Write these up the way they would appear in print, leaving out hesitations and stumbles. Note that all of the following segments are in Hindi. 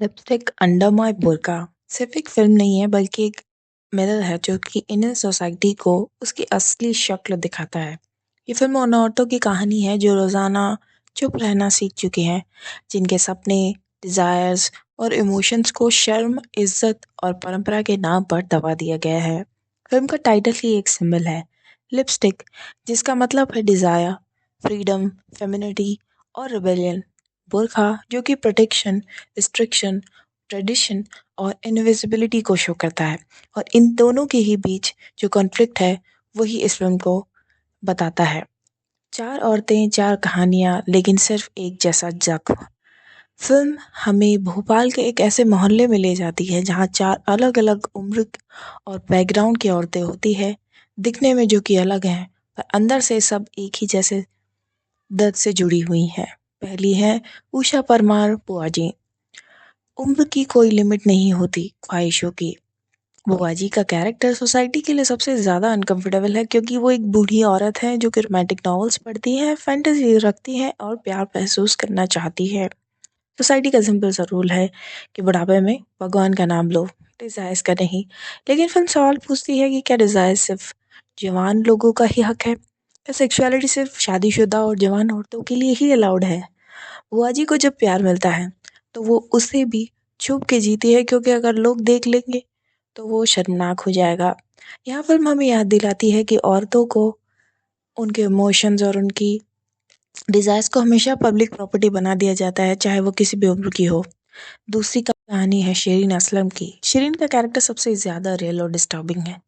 लिपस्टिक अंडर माय बुर्का सिर्फ एक फिल्म नहीं है बल्कि एक मिरर है जो कि इंडियन सोसाइटी को उसकी असली शक्ल दिखाता है। ये फिल्म उन औरतों की कहानी है जो रोज़ाना चुप रहना सीख चुकी हैं, जिनके सपने, डिज़ायर्स और इमोशंस को शर्म, इज्जत और परंपरा के नाम पर दबा दिया गया है। फिल्म का टाइटल ही एक सिंबल है, लिपस्टिक, जिसका मतलब है डिज़ायर, फ्रीडम, फेमिनिटी और रिबेलियन। बुर्का जो कि प्रोटेक्शन, रिस्ट्रिक्शन, ट्रेडिशन और इनविजिबिलिटी को शो करता है, और इन दोनों के ही बीच जो कॉन्फ्लिक्ट है वही इस फिल्म को बताता है। चार औरतें, चार कहानियाँ, लेकिन सिर्फ एक जैसा जख्म। फिल्म हमें भोपाल के एक ऐसे मोहल्ले में ले जाती है जहाँ चार अलग अलग उम्र और बैकग्राउंड की औरतें होती है, दिखने में जो कि अलग हैं, पर अंदर से सब एक ही जैसे दर्द से जुड़ी हुई हैं। पहली है उषा परमार बुआ जी। उम्र की कोई लिमिट नहीं होती ख्वाहिशों की। बुआ जी का कैरेक्टर सोसाइटी के लिए सबसे ज़्यादा अनकंफर्टेबल है क्योंकि वो एक बूढ़ी औरत है जो कि रोमांटिक नॉवेल्स पढ़ती है, फैंटेसी रखती है और प्यार महसूस करना चाहती है। सोसाइटी का सिंपल सा रूल है कि बुढ़ापे में भगवान का नाम लो, डिजायर्स का नहीं। लेकिन फिल्म सवाल पूछती है कि क्या डिजायर सिर्फ जवान लोगों का ही हक है? क्या सेक्सुअलिटी सिर्फ शादीशुदा और जवान औरतों के लिए ही अलाउड है? बुआ जी को जब प्यार मिलता है तो वो उसे भी छुप के जीती है क्योंकि अगर लोग देख लेंगे तो वो शर्मनाक हो जाएगा। यह फिल्म हमें याद दिलाती है कि औरतों को उनके इमोशंस और उनकी डिजायर्स को हमेशा पब्लिक प्रॉपर्टी बना दिया जाता है, चाहे वो किसी भी उम्र की हो। दूसरी कहानी है शिरीन असलम की। शिरीन का कैरेक्टर सबसे ज़्यादा रियल और डिस्टर्बिंग है,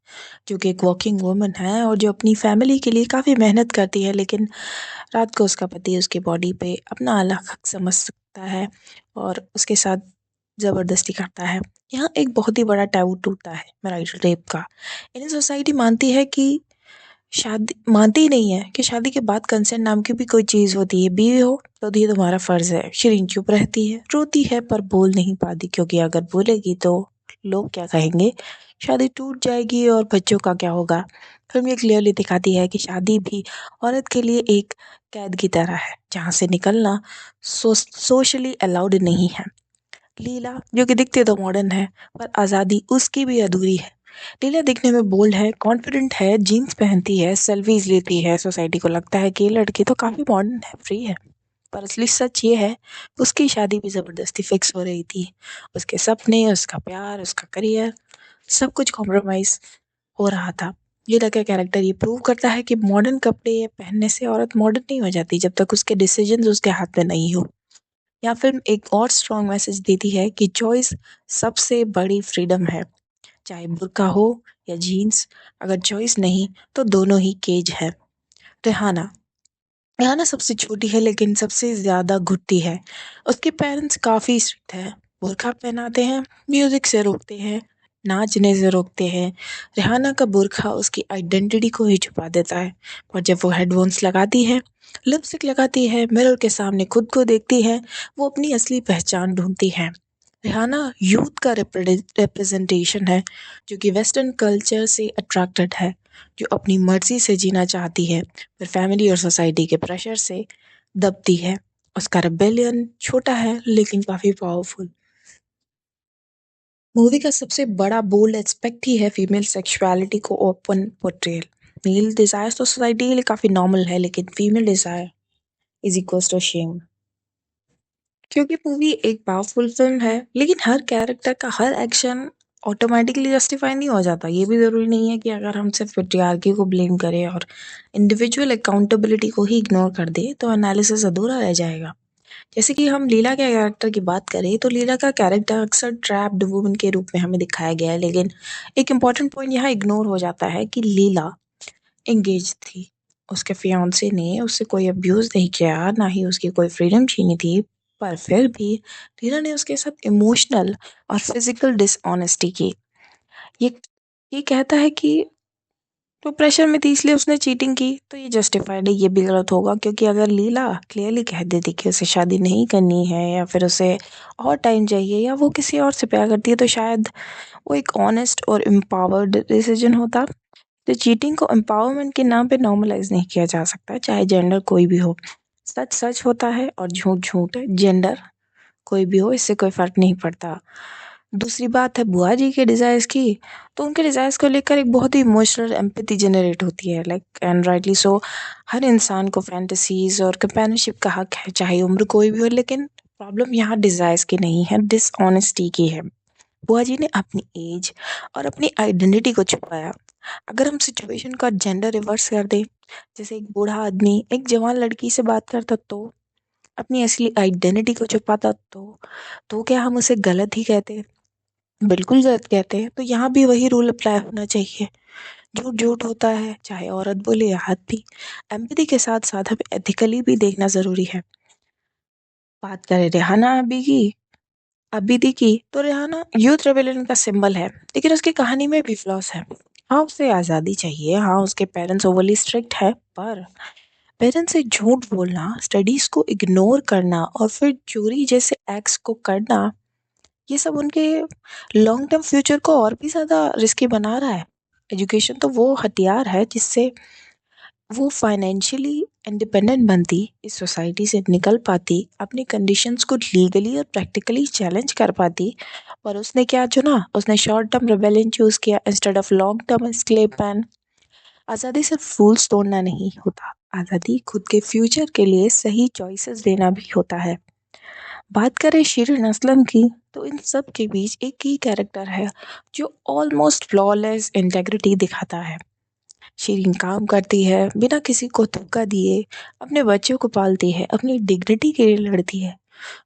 जो कि एक वर्किंग वुमन है और जो अपनी फैमिली के लिए काफ़ी मेहनत करती है, लेकिन रात को उसका पति उसकी बॉडी पे अपना अलग हक समझ सकता है और उसके साथ ज़बरदस्ती करता है। यहाँ एक बहुत ही बड़ा टैबू टूटता है मैरिज रेप का। इंडियन सोसाइटी मानती है कि शादी मानती ही नहीं है कि शादी के बाद कंसेंट नाम की भी कोई चीज़ होती है। बीवी हो तो ये तुम्हारा फर्ज है। शिरीन चुप रहती है, रोती है, पर बोल नहीं पाती क्योंकि अगर बोलेगी तो लोग क्या कहेंगे, शादी टूट जाएगी और बच्चों का क्या होगा। फिल्म ये क्लियरली दिखाती है कि शादी भी औरत के लिए एक कैद की तरह है जहाँ से निकलना सोशली अलाउड नहीं है। लीला जो कि दिखती तो मॉडर्न है, पर आज़ादी उसकी भी अधूरी है। लीला दिखने में बोल्ड है, कॉन्फिडेंट है, जीन्स पहनती है, सेल्फीज लेती है। सोसाइटी को लगता है कि ये लड़की तो काफ़ी मॉडर्न है, फ्री है। पर असली सच ये है, उसकी शादी भी ज़बरदस्ती फिक्स हो रही थी। उसके सपने, उसका प्यार, उसका करियर, सब कुछ कॉम्प्रोमाइज़ हो रहा था। लीला का कैरेक्टर ये प्रूव करता है कि मॉडर्न कपड़े पहनने से औरत मॉडर्न नहीं हो जाती जब तक उसके डिसीजंस उसके हाथ में नहीं हो। यह फिल्म एक और स्ट्रॉन्ग मैसेज देती है कि चॉइस सबसे बड़ी फ्रीडम है, चाहे बुर्का हो या जीन्स। अगर चॉइस नहीं तो दोनों ही केज है। रेहाना रेहाना सबसे छोटी है लेकिन सबसे ज़्यादा घुटती है। उसके पेरेंट्स काफ़ी स्ट्रिक्ट है, बुर्का पहनाते हैं, म्यूज़िक से रोकते हैं, नाचने से रोकते हैं। रेहाना का बुर्का उसकी आइडेंटिटी को ही छुपा देता है, और जब वो हेडफोन्स लगाती है, लिपस्टिक लगाती है, मिरर के सामने खुद को देखती है, वो अपनी असली पहचान ढूंढती है। रिहाना यूथ का रिप्रेजेंटेशन है, जो कि वेस्टर्न कल्चर से अट्रैक्टेड है, जो अपनी मर्जी से जीना चाहती है, पर फैमिली और सोसाइटी के प्रेशर से दबती है। उसका रिबेलियन छोटा है लेकिन काफ़ी पावरफुल। मूवी का सबसे बड़ा बोल्ड एस्पेक्ट ही है फीमेल सेक्सुअलिटी को ओपन पोर्ट्रेयल। मेल डिजायर तो सोसाइटी के लिए काफ़ी नॉर्मल है, लेकिन female desire is equals to shame. क्योंकि मूवी एक पावरफुल फिल्म है, लेकिन हर कैरेक्टर का हर एक्शन ऑटोमेटिकली जस्टिफाई नहीं हो जाता। ये भी ज़रूरी नहीं है कि अगर हम सिर्फ पेट्रियार्की को ब्लेम करें और इंडिविजुअल अकाउंटेबिलिटी को ही इग्नोर कर दें तो एनालिसिस अधूरा रह जाएगा। जैसे कि हम लीला के कैरेक्टर की बात करें तो लीला का कैरेक्टर अक्सर ट्रैप्ड वुमन के रूप में हमें दिखाया गया है, लेकिन एक इम्पॉर्टेंट पॉइंट यहाँ इग्नोर हो जाता है कि लीला एंगेज थी। उसके फियांसे ने उससे कोई अब्यूज़ नहीं किया, ना ही उसकी कोई फ्रीडम छीनी थी, पर फिर भी रीना ने उसके साथ इमोशनल और फिजिकल डिसऑनेस्टी की। ये ये कहता है कि तो प्रेशर में थी इसलिए उसने चीटिंग की, तो ये जस्टिफाइड है, ये भी गलत होगा क्योंकि अगर लीला क्लियरली कह देती कि उसे शादी नहीं करनी है या फिर उसे और टाइम चाहिए या वो किसी और से प्यार करती है तो शायद वो एक ऑनेस्ट और एम्पावर्ड डिसीजन होता। तो चीटिंग को एम्पावरमेंट के नाम पे नॉर्मलाइज नहीं किया जा सकता, चाहे जेंडर कोई भी हो। सच सच होता है और झूठ झूठ है। जेंडर कोई भी हो, इससे कोई फ़र्क नहीं पड़ता। दूसरी बात है बुआ जी के डिज़ायर्स की, तो उनके डिज़ायर्स को लेकर एक बहुत ही इमोशनल एम्पैथी जनरेट होती है, लाइक एंड राइटली सो। हर इंसान को फैंटेसीज़ और कंपेनियनशिप का हक है, चाहे उम्र कोई भी हो, लेकिन प्रॉब्लम यहाँ डिज़ायर्स की नहीं है, डिसऑनेस्टी की है। बुआ जी ने अपनी एज और अपनी आइडेंटिटी को छुपाया। अगर हम सिचुएशन का जेंडर रिवर्स कर दें, जैसे एक बूढ़ा आदमी एक जवान लड़की से बात करता तो अपनी असली आइडेंटिटी को छुपाता तो क्या हम उसे गलत ही कहते? बिल्कुल गलत कहते हैं। तो यहाँ भी वही रूल अप्लाई होना चाहिए। झूठ झूठ होता है, चाहे औरत बोले या आदमी। एम्पैथी के साथ साथ हमें एथिकली भी देखना ज़रूरी है। बात करें रेहाना अबीदी की, तो रेहाना यूथ रेबेलियन का सिंबल है, लेकिन उसकी कहानी में भी फ्लॉस है। हाँ, उसे आज़ादी चाहिए, हाँ उसके पेरेंट्स ओवरली स्ट्रिक्ट है, पर पेरेंट्स से झूठ बोलना, स्टडीज़ को इग्नोर करना और फिर चोरी जैसे एक्ट्स को करना, ये सब उनके लॉन्ग टर्म फ्यूचर को और भी ज़्यादा रिस्की बना रहा है। एजुकेशन तो वो हथियार है जिससे वो फाइनेंशियली इंडिपेंडेंट बनती, इस सोसाइटी से निकल पाती, अपनी कंडीशंस को लीगली और प्रैक्टिकली चैलेंज कर पाती। पर उसने क्या चुना? उसने शॉर्ट टर्म रिबेलियन चूज़ किया instead of long term escape plan. आज़ादी सिर्फ रूल्स तोड़ना नहीं होता, आज़ादी खुद के फ्यूचर के लिए सही चॉइसेस लेना भी होता है। बात करें शिरीन असलम की, तो इन सब के बीच एक ही कैरेक्टर है जो ऑलमोस्ट फ्लॉलेस इंटेग्रिटी दिखाता है। शिरीन काम करती है बिना किसी को धोखा दिए, अपने बच्चों को पालती है, अपनी डिग्निटी के लिए लड़ती है।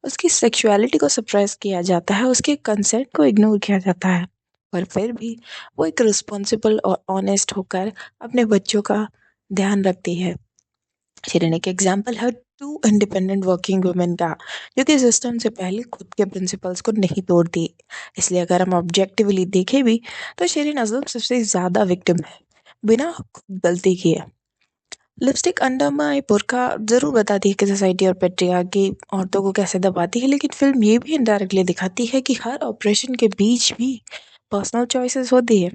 उसकी सेक्सुअलिटी को सप्रेस किया जाता है, उसके कंसेंट को इग्नोर किया जाता है, पर फिर भी वो एक रिस्पॉन्सिबल और ऑनेस्ट होकर अपने बच्चों का ध्यान रखती है। शिरीन एक एग्जाम्पल है टू इंडिपेंडेंट वर्किंग वुमेन का, जो कि सिस्टम से पहले खुद के प्रिंसिपल्स को नहीं तोड़ती। इसलिए अगर हम ऑब्जेक्टिवली देखें भी, तो शिरीन अज़म सबसे ज़्यादा विक्टिम है, बिना खुद गलती किए। लिपस्टिक अंडर माई बुर्का ज़रूर बताती है कि सोसाइटी और पेट्रियार्की औरतों को कैसे दबाती है, लेकिन फिल्म ये भी इनडायरेक्टली दिखाती है कि हर ऑपरेशन के बीच भी पर्सनल चॉइसेस होती है।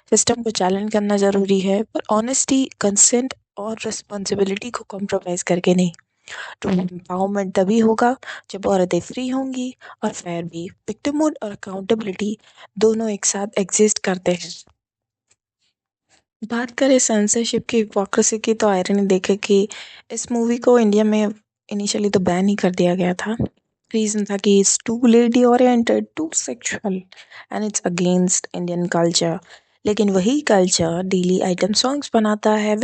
सिस्टम को चैलेंज करना ज़रूरी है, पर ऑनेस्टी, कंसेंट और रिस्पॉन्सिबिलिटी को कॉम्प्रोमाइज़ करके नहीं। ट्रू एम्पावरमेंट तभी होगा जब औरतें फ्री होंगी और फेयर भी। विक्टिमहुड और अकाउंटेबिलिटी दोनों एक साथ एग्जिस्ट करते हैं। बात करें सेंसरशिप की, हिपोक्रेसी की, तो आयरनी देखे कि इस मूवी को इंडिया में इनिशियली तो बैन ही कर दिया गया था। रीज़न था कि it's too lady oriented, too sexual and it's against Indian culture. लेकिन वही कल्चर डेली आइटम सॉन्ग्स बनाता है,